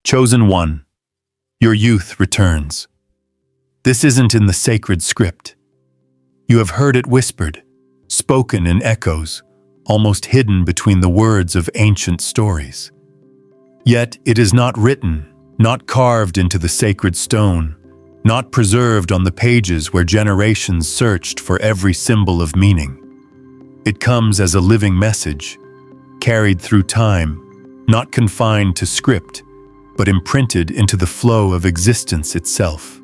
Chosen one, your youth returns. This isn't in the sacred script. You have heard it whispered, spoken in echoes, almost hidden between the words of ancient stories. Yet it is not written, not carved into the sacred stone, not preserved on the pages where generations searched for every symbol of meaning. It comes as a living message, carried through time, not confined to script, but imprinted into the flow of existence itself.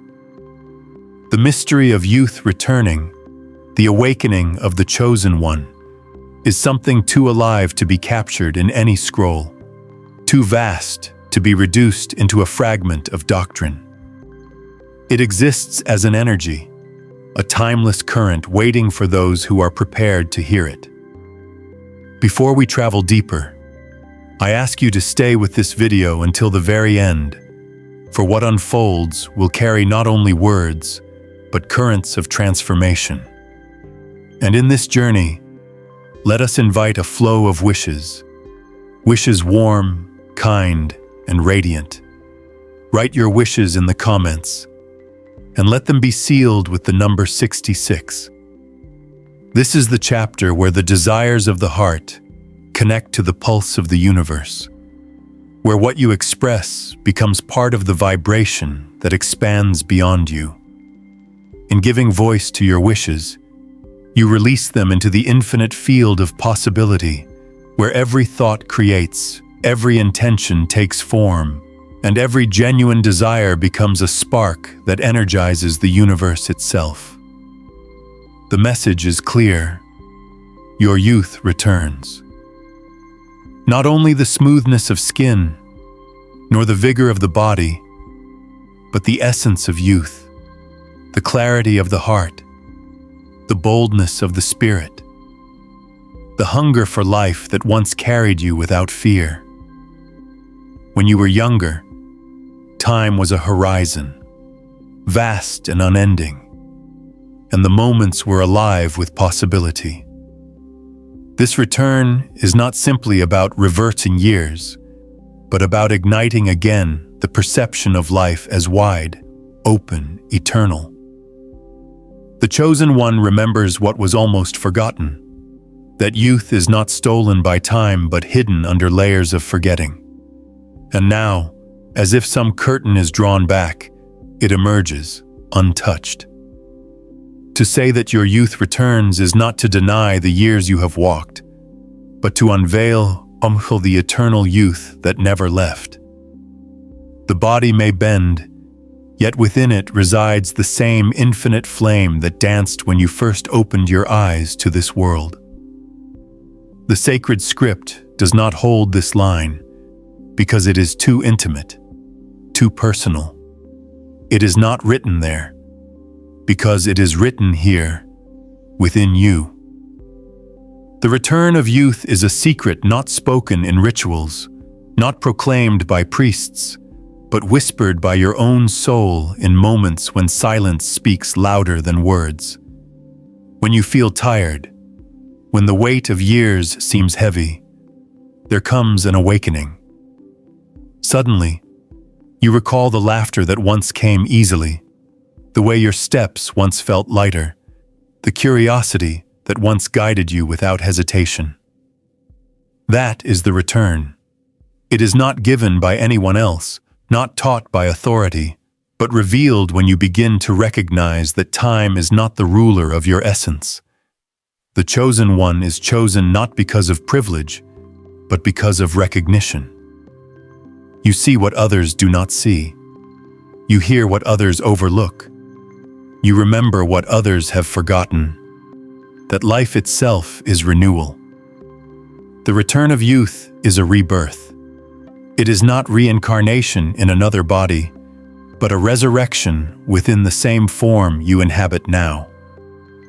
The mystery of youth returning, the awakening of the chosen one, is something too alive to be captured in any scroll, too vast to be reduced into a fragment of doctrine. It exists as an energy, a timeless current waiting for those who are prepared to hear it. Before we travel deeper, I ask you to stay with this video until the very end, for what unfolds will carry not only words, but currents of transformation. And in this journey, let us invite a flow of wishes warm, kind, and radiant. Write your wishes in the comments, and let them be sealed with the number 66. This is the chapter where the desires of the heart connect to the pulse of the universe, where what you express becomes part of the vibration that expands beyond you. In giving voice to your wishes, you release them into the infinite field of possibility, where every thought creates, every intention takes form, and every genuine desire becomes a spark that energizes the universe itself. The message is clear. Your youth returns. Not only the smoothness of skin, nor the vigor of the body, but the essence of youth, the clarity of the heart, the boldness of the spirit, the hunger for life that once carried you without fear. When you were younger, time was a horizon, vast and unending, and the moments were alive with possibility. This return is not simply about reverting years, but about igniting again the perception of life as wide, open, eternal. The chosen one remembers what was almost forgotten, that youth is not stolen by time but hidden under layers of forgetting. And now, as if some curtain is drawn back, it emerges, untouched. To say that your youth returns is not to deny the years you have walked, but to unveil the eternal youth that never left. The body may bend, yet within it resides the same infinite flame that danced when you first opened your eyes to this world. The sacred script does not hold this line, because it is too intimate, too personal. It is not written there, because it is written here, within you. The return of youth is a secret not spoken in rituals, not proclaimed by priests, but whispered by your own soul in moments when silence speaks louder than words. When you feel tired, when the weight of years seems heavy, there comes an awakening. Suddenly, you recall the laughter that once came easily, the way your steps once felt lighter, the curiosity that once guided you without hesitation. That is the return. It is not given by anyone else, not taught by authority, but revealed when you begin to recognize that time is not the ruler of your essence. The chosen one is chosen not because of privilege, but because of recognition. You see what others do not see. You hear what others overlook. You remember what others have forgotten. That life itself is renewal. The return of youth is a rebirth. It is not reincarnation in another body, but a resurrection within the same form you inhabit now.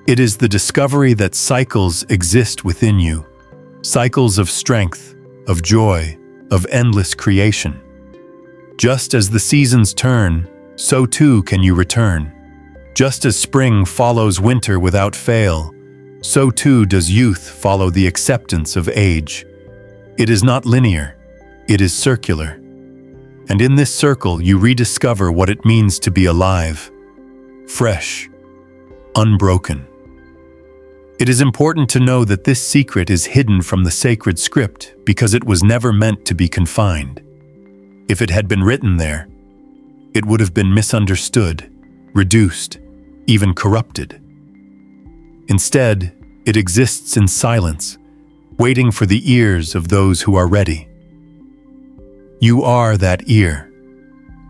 It is the discovery that cycles exist within you, cycles of strength, of joy, of endless creation. Just as the seasons turn, so too can you return. Just as spring follows winter without fail, so too does youth follow the acceptance of age. It is not linear, it is circular. And in this circle, you rediscover what it means to be alive, fresh, unbroken. It is important to know that this secret is hidden from the sacred script because it was never meant to be confined. If it had been written there, it would have been misunderstood, reduced, even corrupted. Instead, it exists in silence, waiting for the ears of those who are ready. You are that ear.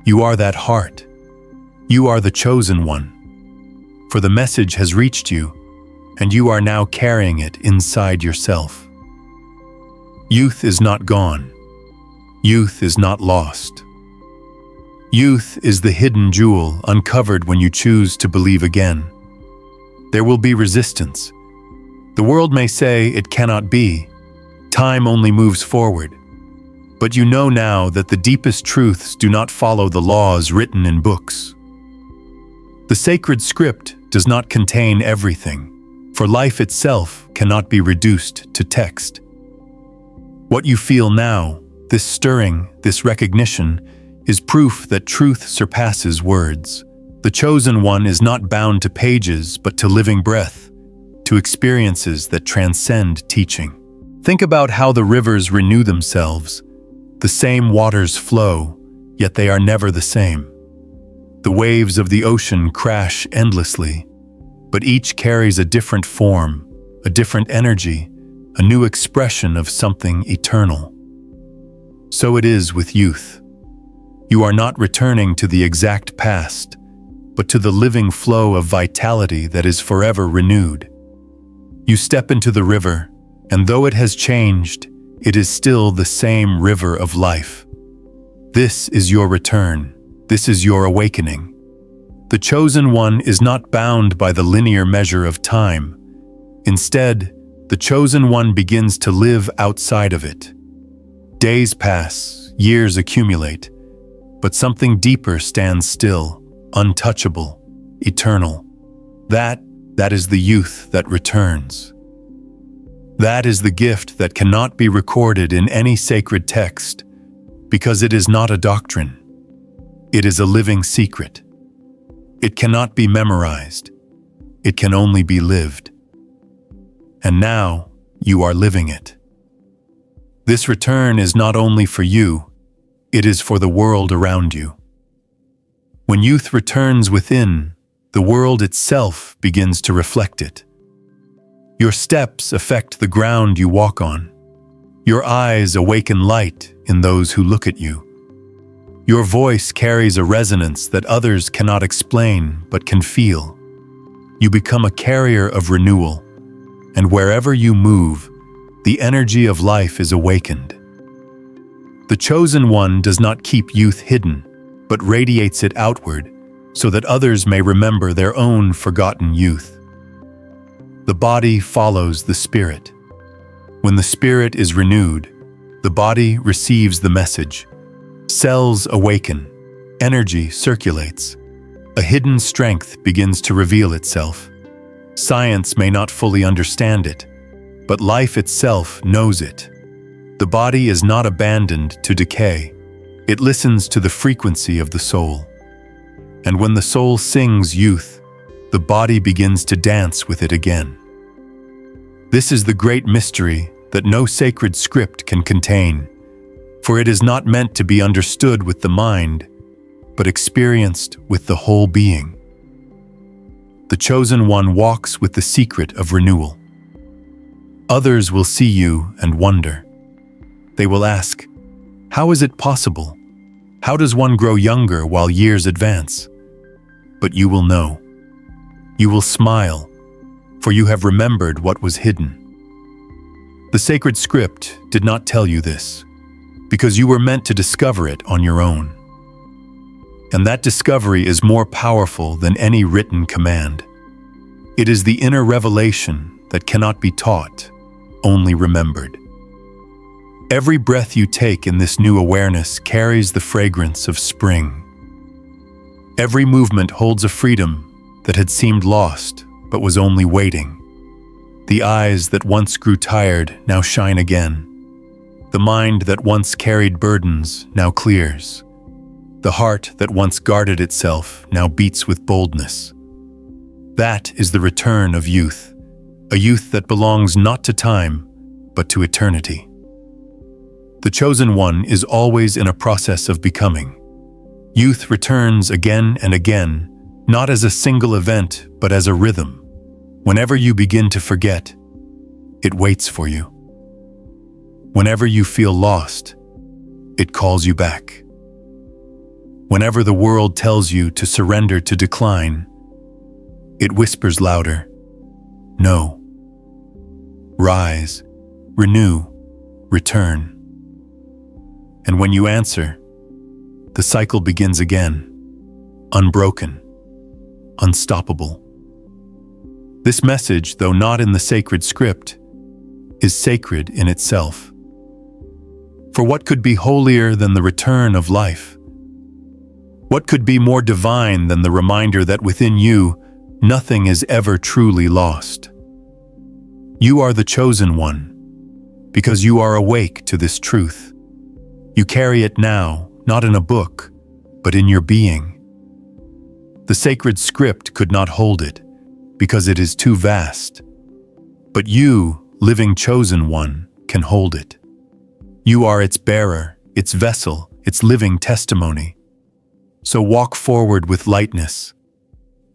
You are that heart. You are the chosen one. For the message has reached you, and you are now carrying it inside yourself. Youth is not gone. Youth is not lost. Youth is the hidden jewel uncovered when you choose to believe again. There will be resistance. The world may say it cannot be. Time only moves forward. But you know now that the deepest truths do not follow the laws written in books. The sacred script does not contain everything, for life itself cannot be reduced to text. What you feel now, this stirring, this recognition, is proof that truth surpasses words. The chosen one is not bound to pages, but to living breath, to experiences that transcend teaching. Think about how the rivers renew themselves. The same waters flow, yet they are never the same. The waves of the ocean crash endlessly, but each carries a different form, a different energy, a new expression of something eternal. So it is with youth. You are not returning to the exact past, but to the living flow of vitality that is forever renewed. You step into the river, and though it has changed, it is still the same river of life. This is your return. This is your awakening. The chosen one is not bound by the linear measure of time. Instead, the chosen one begins to live outside of it. Days pass, years accumulate, but something deeper stands still, untouchable, eternal. That is the youth that returns. That is the gift that cannot be recorded in any sacred text, because it is not a doctrine. It is a living secret. It cannot be memorized. It can only be lived. And now you are living it. This return is not only for you, it is for the world around you. When youth returns within, the world itself begins to reflect it. Your steps affect the ground you walk on. Your eyes awaken light in those who look at you. Your voice carries a resonance that others cannot explain but can feel. You become a carrier of renewal, and wherever you move, the energy of life is awakened. The chosen one does not keep youth hidden, but radiates it outward so that others may remember their own forgotten youth. The body follows the spirit. When the spirit is renewed, the body receives the message. Cells awaken, energy circulates. A hidden strength begins to reveal itself. Science may not fully understand it, but life itself knows it. The body is not abandoned to decay. It listens to the frequency of the soul. And when the soul sings youth, the body begins to dance with it again. This is the great mystery that no sacred script can contain, for it is not meant to be understood with the mind, but experienced with the whole being. The chosen one walks with the secret of renewal. Others will see you and wonder. They will ask, how is it possible? How does one grow younger while years advance? But you will know. You will smile, for you have remembered what was hidden. The sacred script did not tell you this, because you were meant to discover it on your own. And that discovery is more powerful than any written command. It is the inner revelation that cannot be taught, only remembered. Every breath you take in this new awareness carries the fragrance of spring. Every movement holds a freedom that had seemed lost, but was only waiting. The eyes that once grew tired now shine again. The mind that once carried burdens now clears. The heart that once guarded itself now beats with boldness. That is the return of youth, a youth that belongs not to time, but to eternity. The chosen one is always in a process of becoming. Youth returns again and again, not as a single event, but as a rhythm. Whenever you begin to forget, it waits for you. Whenever you feel lost, it calls you back. Whenever the world tells you to surrender to decline, it whispers louder, "No. Rise, renew, return." And when you answer, the cycle begins again, unbroken, unstoppable. This message, though not in the sacred script, is sacred in itself. For what could be holier than the return of life? What could be more divine than the reminder that within you, nothing is ever truly lost? You are the chosen one, because you are awake to this truth. You carry it now, not in a book, but in your being. The sacred script could not hold it, because it is too vast. But you, living chosen one, can hold it. You are its bearer, its vessel, its living testimony. So walk forward with lightness.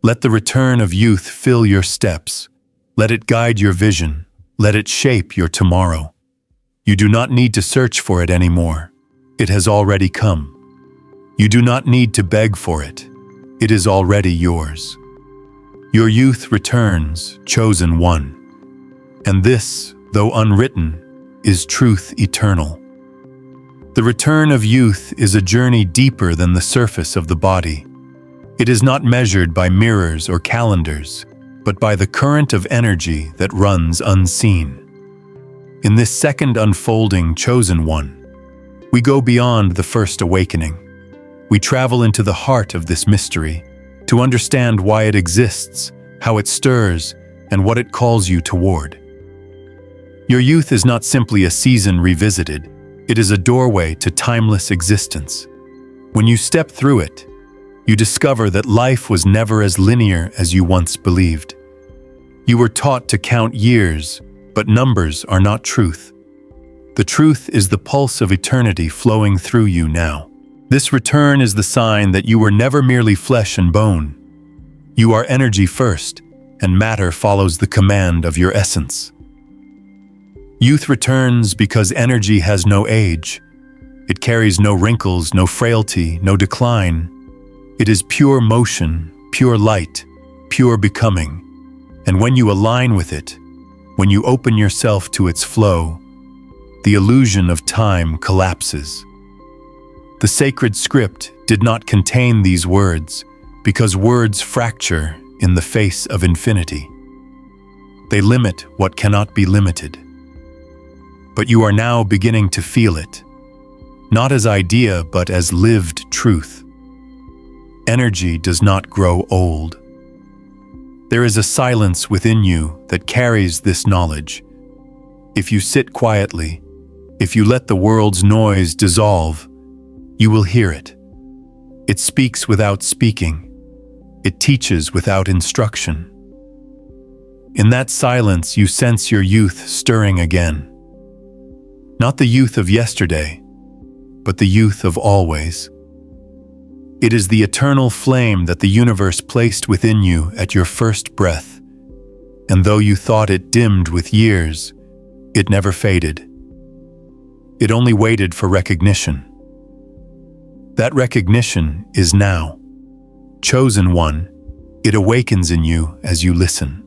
Let the return of youth fill your steps. Let it guide your vision. Let it shape your tomorrow. You do not need to search for it anymore. It has already come. You do not need to beg for it. It is already yours. Your youth returns, chosen one. And this, though unwritten, is truth eternal. The return of youth is a journey deeper than the surface of the body. It is not measured by mirrors or calendars, but by the current of energy that runs unseen. In this second unfolding chosen one, we go beyond the first awakening. We travel into the heart of this mystery to understand why it exists, how it stirs, and what it calls you toward. Your youth is not simply a season revisited. It is a doorway to timeless existence. When you step through it, you discover that life was never as linear as you once believed. You were taught to count years, but numbers are not truth. The truth is the pulse of eternity flowing through you now. This return is the sign that you were never merely flesh and bone. You are energy first, and matter follows the command of your essence. Youth returns because energy has no age. It carries no wrinkles, no frailty, no decline. It is pure motion, pure light, pure becoming. And when you align with it, when you open yourself to its flow, the illusion of time collapses. The sacred script did not contain these words because words fracture in the face of infinity. They limit what cannot be limited. But you are now beginning to feel it, not as idea, but as lived truth. Energy does not grow old. There is a silence within you that carries this knowledge. If you sit quietly, if you let the world's noise dissolve, you will hear it. It speaks without speaking. It teaches without instruction. In that silence, you sense your youth stirring again. Not the youth of yesterday, but the youth of always. It is the eternal flame that the universe placed within you at your first breath, and though you thought it dimmed with years, it never faded. It only waited for recognition. That recognition is now. Chosen one, it awakens in you as you listen.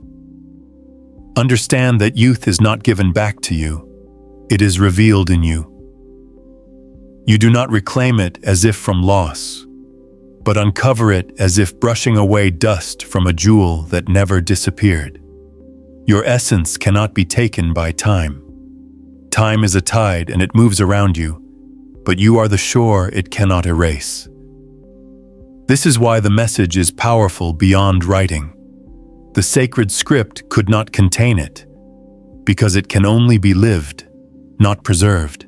Understand that youth is not given back to you. It is revealed in you. You do not reclaim it as if from loss, but uncover it as if brushing away dust from a jewel that never disappeared. Your essence cannot be taken by time. Time is a tide and it moves around you, but you are the shore it cannot erase. This is why the message is powerful beyond writing. The sacred script could not contain it, because it can only be lived, not preserved.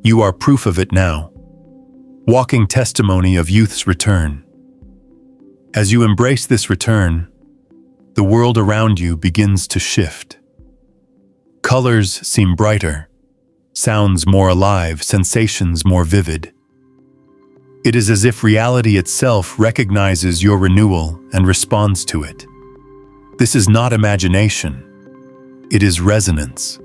You are proof of it now. walking testimony of youth's return. As you embrace this return, the world around you begins to shift. Colors seem brighter, sounds more alive, sensations more vivid. It is as if reality itself recognizes your renewal and responds to it. This is not imagination, it is resonance.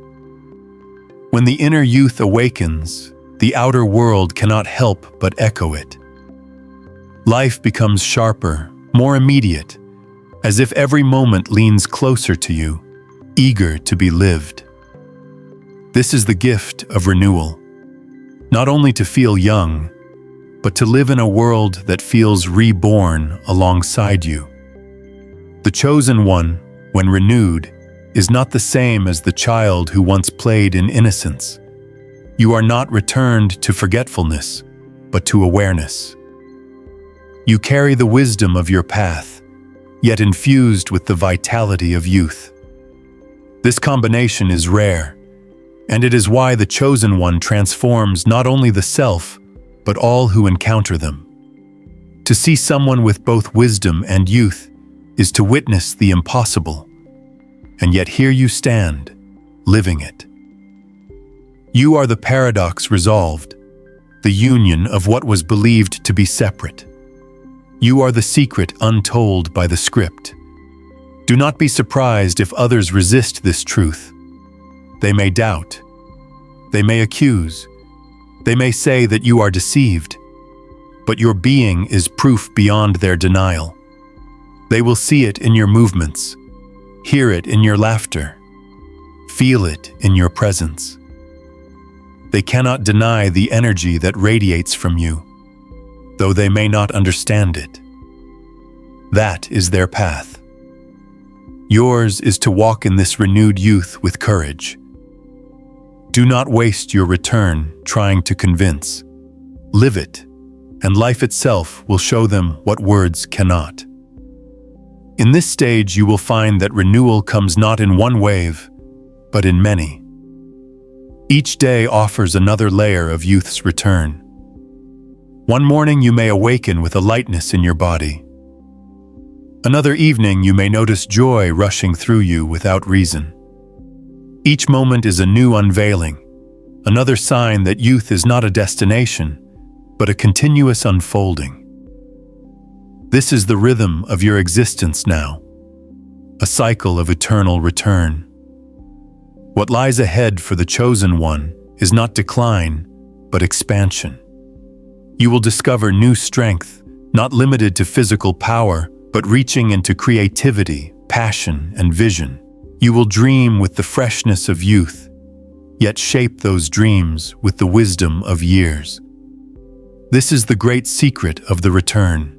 When the inner youth awakens, the outer world cannot help but echo it. Life becomes sharper, more immediate, as if every moment leans closer to you, eager to be lived. This is the gift of renewal, not only to feel young, but to live in a world that feels reborn alongside you. The chosen one, when renewed, is not the same as the child who once played in innocence. You are not returned to forgetfulness, but to awareness. You carry the wisdom of your path, yet infused with the vitality of youth. This combination is rare, and it is why the chosen one transforms not only the self, but all who encounter them. To see someone with both wisdom and youth is to witness the impossible, and yet here you stand, living it. You are the paradox resolved, the union of what was believed to be separate. You are the secret untold by the script. Do not be surprised if others resist this truth. They may doubt. They may accuse. They may say that you are deceived. But your being is proof beyond their denial. They will see it in your movements, hear it in your laughter, feel it in your presence. They cannot deny the energy that radiates from you, though they may not understand it. That is their path. Yours is to walk in this renewed youth with courage. Do not waste your return trying to convince. Live it, and life itself will show them what words cannot. In this stage, you will find that renewal comes not in one wave, but in many. Each day offers another layer of youth's return. One morning you may awaken with a lightness in your body. Another evening you may notice joy rushing through you without reason. Each moment is a new unveiling, another sign that youth is not a destination, but a continuous unfolding. This is the rhythm of your existence now, a cycle of eternal return. What lies ahead for the chosen one is not decline, but expansion. You will discover new strength, not limited to physical power, but reaching into creativity, passion, and vision. You will dream with the freshness of youth, yet shape those dreams with the wisdom of years. This is the great secret of the return.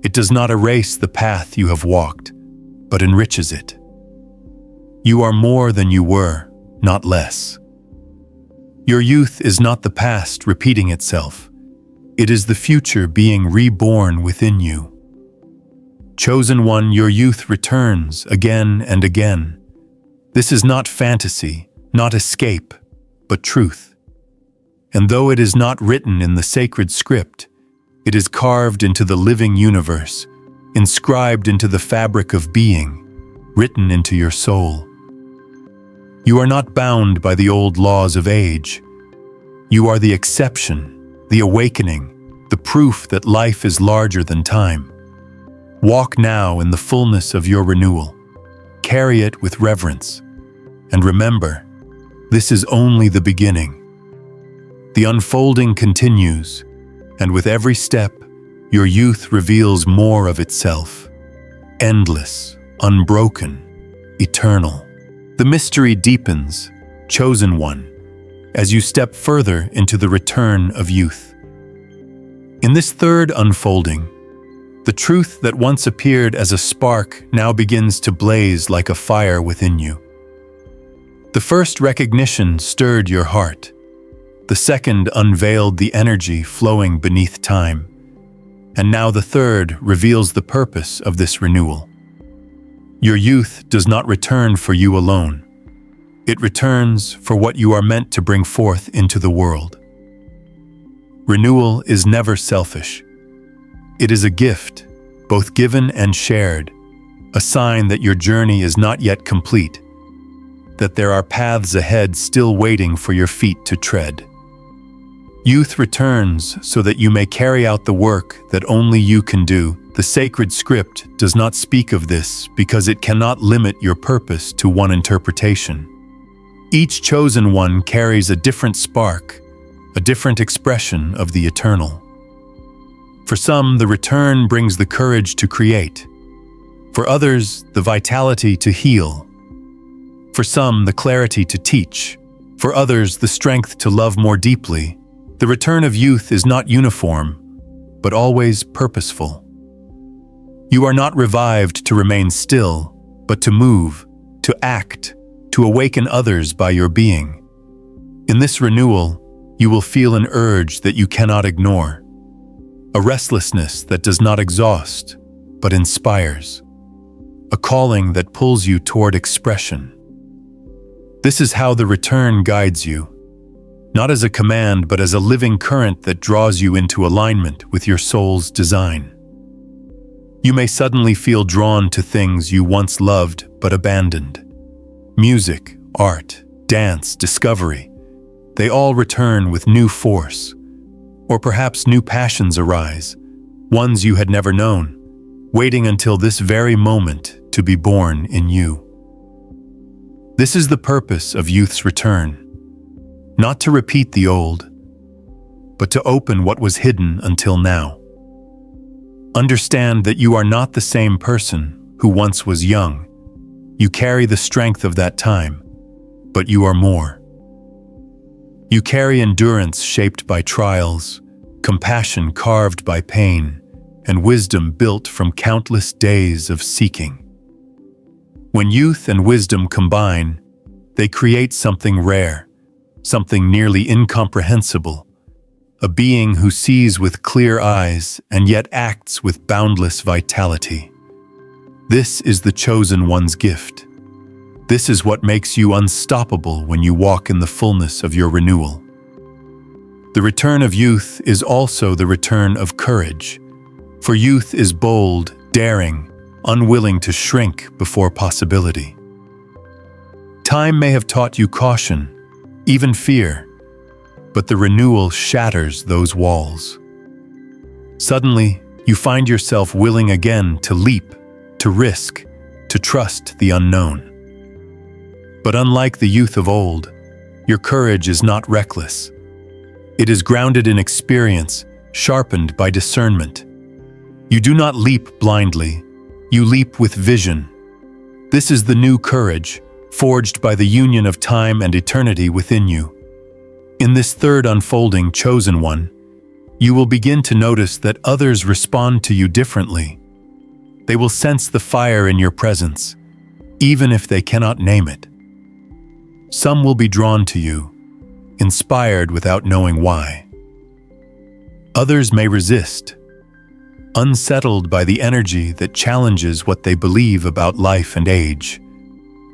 It does not erase the path you have walked, but enriches it. You are more than you were, not less. Your youth is not the past repeating itself. It is the future being reborn within you. Chosen one, your youth returns again and again. This is not fantasy, not escape, but truth. And though it is not written in the sacred script, it is carved into the living universe, inscribed into the fabric of being, written into your soul. You are not bound by the old laws of age. You are the exception, the awakening, the proof that life is larger than time. Walk now in the fullness of your renewal. Carry it with reverence. And remember, this is only the beginning. The unfolding continues, and with every step, your youth reveals more of itself. Endless, unbroken, eternal. The mystery deepens, chosen one, as you step further into the return of youth. In this third unfolding, the truth that once appeared as a spark now begins to blaze like a fire within you. The first recognition stirred your heart. The second unveiled the energy flowing beneath time. And now the third reveals the purpose of this renewal. Your youth does not return for you alone. It returns for what you are meant to bring forth into the world. Renewal is never selfish. It is a gift, both given and shared, a sign that your journey is not yet complete, that there are paths ahead still waiting for your feet to tread. Youth returns so that you may carry out the work that only you can do. The sacred script does not speak of this because it cannot limit your purpose to one interpretation. Each chosen one carries a different spark, a different expression of the eternal. For some, the return brings the courage to create. For others, the vitality to heal. For some, the clarity to teach. For others, the strength to love more deeply. The return of youth is not uniform, but always purposeful. You are not revived to remain still, but to move, to act, to awaken others by your being. In this renewal, you will feel an urge that you cannot ignore, a restlessness that does not exhaust, but inspires, a calling that pulls you toward expression. This is how the return guides you, not as a command, but as a living current that draws you into alignment with your soul's design. You may suddenly feel drawn to things you once loved but abandoned. Music, art, dance, discovery, they all return with new force. Or perhaps new passions arise, ones you had never known, waiting until this very moment to be born in you. This is the purpose of youth's return, not to repeat the old, but to open what was hidden until now. Understand that you are not the same person who once was young. You carry the strength of that time, but you are more. You carry endurance shaped by trials, compassion carved by pain, and wisdom built from countless days of seeking. When youth and wisdom combine, they create something rare, something nearly incomprehensible, a being who sees with clear eyes and yet acts with boundless vitality. This is the chosen one's gift. This is what makes you unstoppable when you walk in the fullness of your renewal. The return of youth is also the return of courage, for youth is bold, daring, unwilling to shrink before possibility. Time may have taught you caution, even fear, but the renewal shatters those walls. Suddenly, you find yourself willing again to leap, to risk, to trust the unknown. But unlike the youth of old, your courage is not reckless. It is grounded in experience, sharpened by discernment. You do not leap blindly, you leap with vision. This is the new courage, forged by the union of time and eternity within you. In this third unfolding, chosen one, you will begin to notice that others respond to you differently. They will sense the fire in your presence, even if they cannot name it. Some will be drawn to you, inspired without knowing why. Others may resist, unsettled by the energy that challenges what they believe about life and age.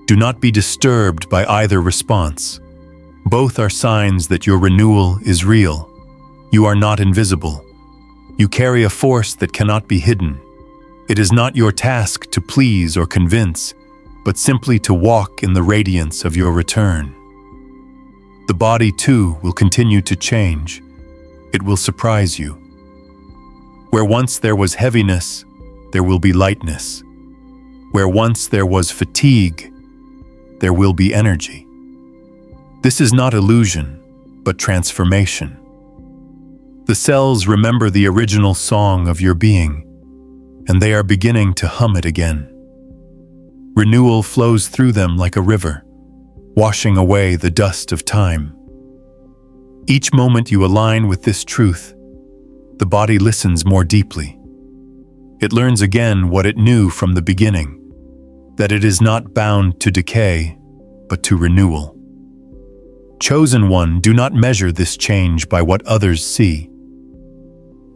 Do not be disturbed by either response. Both are signs that your renewal is real. You are not invisible. You carry a force that cannot be hidden. It is not your task to please or convince, but simply to walk in the radiance of your return. The body, too, will continue to change. It will surprise you. Where once there was heaviness, there will be lightness. Where once there was fatigue, there will be energy. This is not illusion, but transformation. The cells remember the original song of your being, and they are beginning to hum it again. Renewal flows through them like a river, washing away the dust of time. Each moment you align with this truth, the body listens more deeply. It learns again what it knew from the beginning, that it is not bound to decay, but to renewal. Chosen one, do not measure this change by what others see.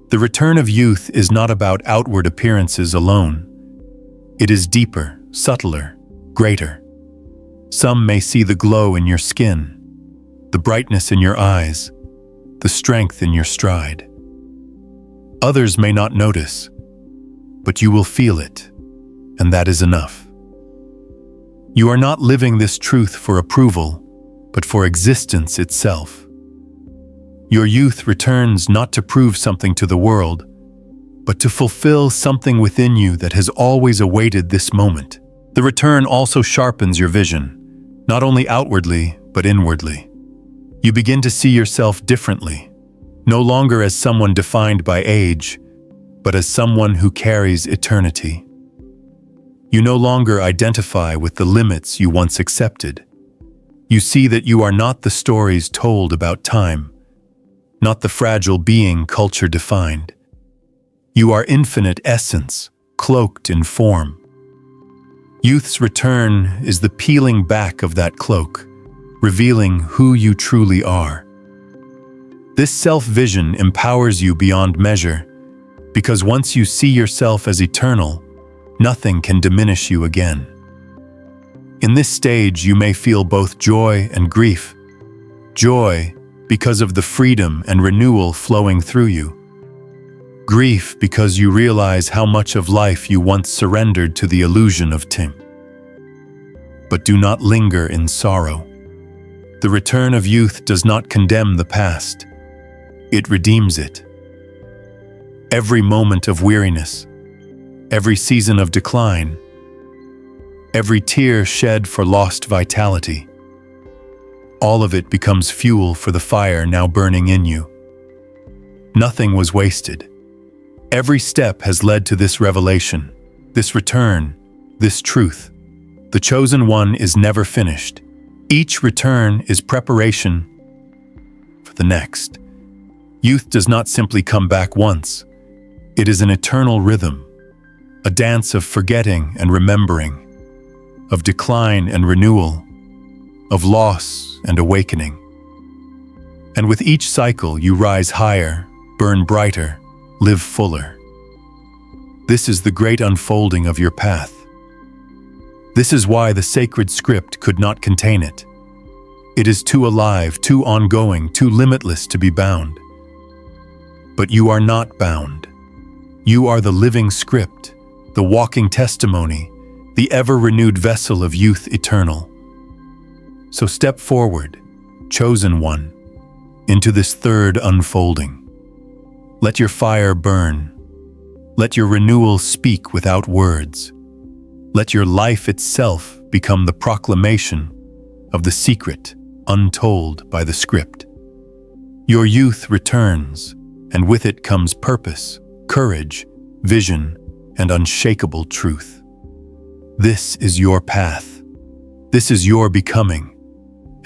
The return of youth is not about outward appearances alone. It is deeper, subtler, greater. Some may see the glow in your skin, the brightness in your eyes, the strength in your stride. Others may not notice, but you will feel it, and that is enough. You are not living this truth for approval, but for existence itself. Your youth returns not to prove something to the world, but to fulfill something within you that has always awaited this moment. The return also sharpens your vision, not only outwardly, but inwardly. You begin to see yourself differently, no longer as someone defined by age, but as someone who carries eternity. You no longer identify with the limits you once accepted. You see that you are not the stories told about time, not the fragile being culture defined. You are infinite essence, cloaked in form. Youth's return is the peeling back of that cloak, revealing who you truly are. This self-vision empowers you beyond measure, because once you see yourself as eternal, nothing can diminish you again. In this stage, you may feel both joy and grief. Joy, because of the freedom and renewal flowing through you. Grief, because you realize how much of life you once surrendered to the illusion of time. But do not linger in sorrow. The return of youth does not condemn the past. It redeems it. Every moment of weariness, every season of decline, every tear shed for lost vitality, all of it becomes fuel for the fire now burning in you. Nothing was wasted. Every step has led to this revelation, this return, this truth. The chosen one is never finished. Each return is preparation for the next. Youth does not simply come back once. It is an eternal rhythm, a dance of forgetting and remembering, of decline and renewal, of loss and awakening. And with each cycle, you rise higher, burn brighter, live fuller. This is the great unfolding of your path. This is why the sacred script could not contain it. It is too alive, too ongoing, too limitless to be bound. But you are not bound. You are the living script, the walking testimony, the ever-renewed vessel of youth eternal. So step forward, chosen one, into this third unfolding. Let your fire burn. Let your renewal speak without words. Let your life itself become the proclamation of the secret untold by the script. Your youth returns, and with it comes purpose, courage, vision, and unshakable truth. This is your path. This is your becoming.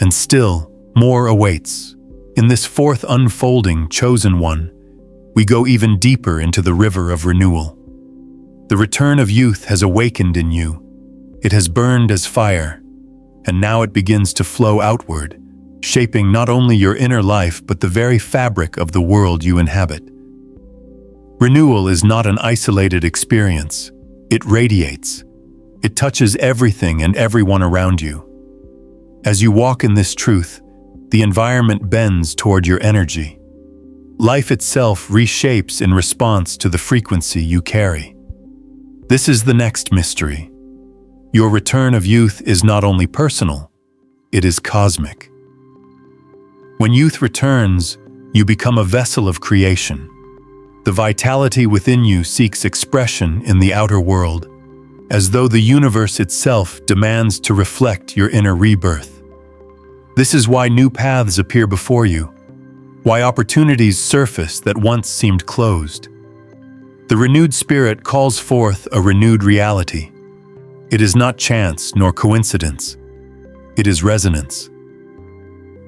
And still, more awaits. In this fourth unfolding, chosen one, we go even deeper into the river of renewal. The return of youth has awakened in you. It has burned as fire, and now it begins to flow outward, shaping not only your inner life but the very fabric of the world you inhabit. Renewal is not an isolated experience. It radiates. It touches everything and everyone around you. As you walk in this truth, the environment bends toward your energy. Life itself reshapes in response to the frequency you carry. This is the next mystery. Your return of youth is not only personal, it is cosmic. When youth returns, you become a vessel of creation. The vitality within you seeks expression in the outer world, as though the universe itself demands to reflect your inner rebirth. This is why new paths appear before you, why opportunities surface that once seemed closed. The renewed spirit calls forth a renewed reality. It is not chance nor coincidence. It is resonance.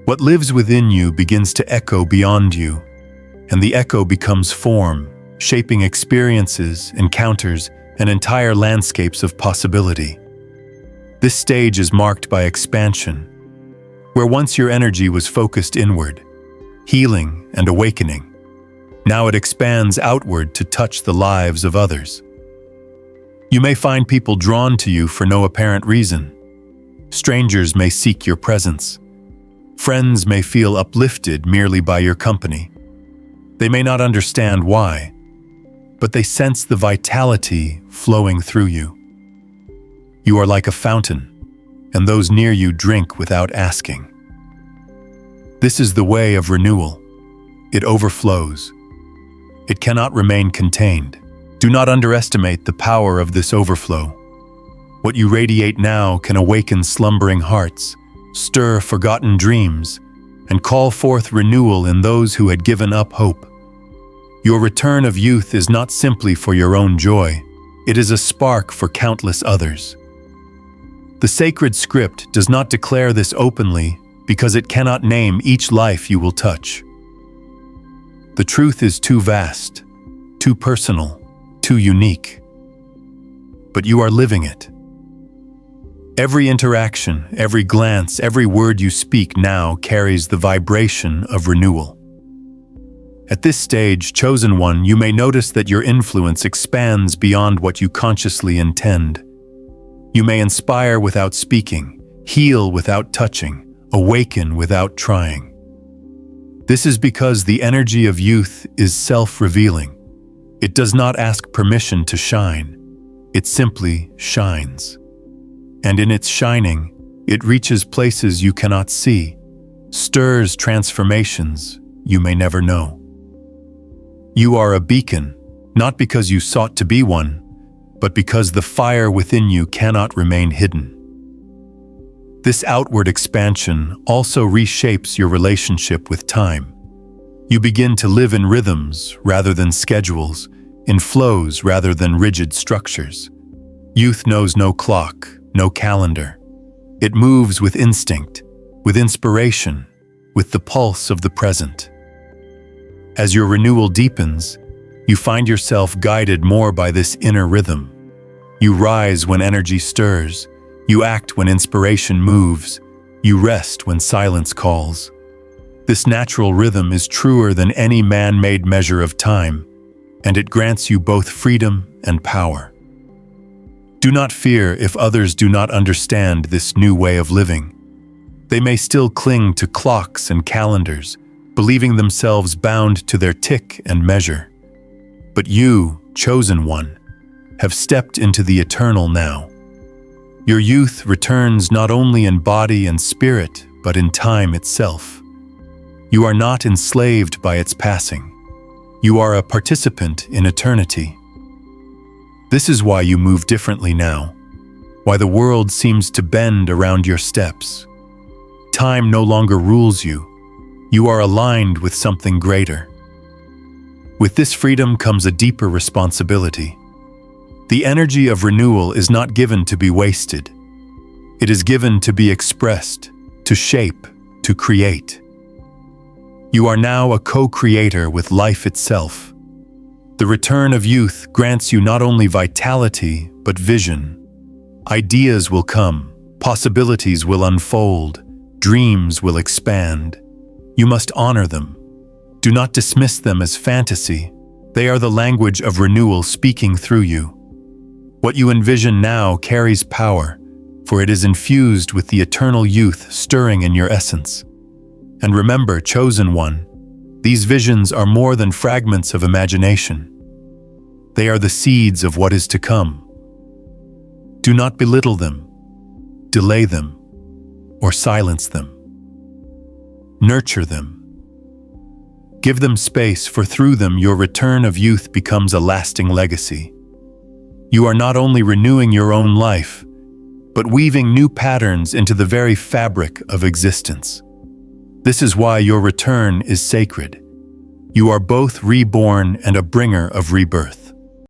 What lives within you begins to echo beyond you, and the echo becomes form, shaping experiences, encounters, and entire landscapes of possibility. This stage is marked by expansion, where once your energy was focused inward, healing and awakening. Now it expands outward to touch the lives of others. You may find people drawn to you for no apparent reason. Strangers may seek your presence. Friends may feel uplifted merely by your company. They may not understand why, but they sense the vitality flowing through you. You are like a fountain, and those near you drink without asking. This is the way of renewal. It overflows. It cannot remain contained. Do not underestimate the power of this overflow. What you radiate now can awaken slumbering hearts, stir forgotten dreams, and call forth renewal in those who had given up hope. Your return of youth is not simply for your own joy. It is a spark for countless others. The sacred script does not declare this openly because it cannot name each life you will touch. The truth is too vast, too personal, too unique. But you are living it. Every interaction, every glance, every word you speak now carries the vibration of renewal. At this stage, chosen one, you may notice that your influence expands beyond what you consciously intend. You may inspire without speaking, heal without touching, awaken without trying. This is because the energy of youth is self-revealing. It does not ask permission to shine. It simply shines. And in its shining, it reaches places you cannot see, stirs transformations you may never know. You are a beacon, not because you sought to be one, but because the fire within you cannot remain hidden. This outward expansion also reshapes your relationship with time. You begin to live in rhythms rather than schedules, in flows rather than rigid structures. Youth knows no clock, no calendar. It moves with instinct, with inspiration, with the pulse of the present. As your renewal deepens, you find yourself guided more by this inner rhythm. You rise when energy stirs. You act when inspiration moves. You rest when silence calls. This natural rhythm is truer than any man-made measure of time, and it grants you both freedom and power. Do not fear if others do not understand this new way of living. They may still cling to clocks and calendars, believing themselves bound to their tick and measure. But you, chosen one, have stepped into the eternal now. Your youth returns not only in body and spirit, but in time itself. You are not enslaved by its passing. You are a participant in eternity. This is why you move differently now, why the world seems to bend around your steps. Time no longer rules you. You are aligned with something greater. With this freedom comes a deeper responsibility. The energy of renewal is not given to be wasted. It is given to be expressed, to shape, to create. You are now a co-creator with life itself. The return of youth grants you not only vitality, but vision. Ideas will come, possibilities will unfold, dreams will expand. You must honor them. Do not dismiss them as fantasy. They are the language of renewal speaking through you. What you envision now carries power, for it is infused with the eternal youth stirring in your essence. And remember, chosen one, these visions are more than fragments of imagination. They are the seeds of what is to come. Do not belittle them, delay them, or silence them. Nurture them. Give them space, for through them your return of youth becomes a lasting legacy. You are not only renewing your own life, but weaving new patterns into the very fabric of existence. This is why your return is sacred. You are both reborn and a bringer of rebirth.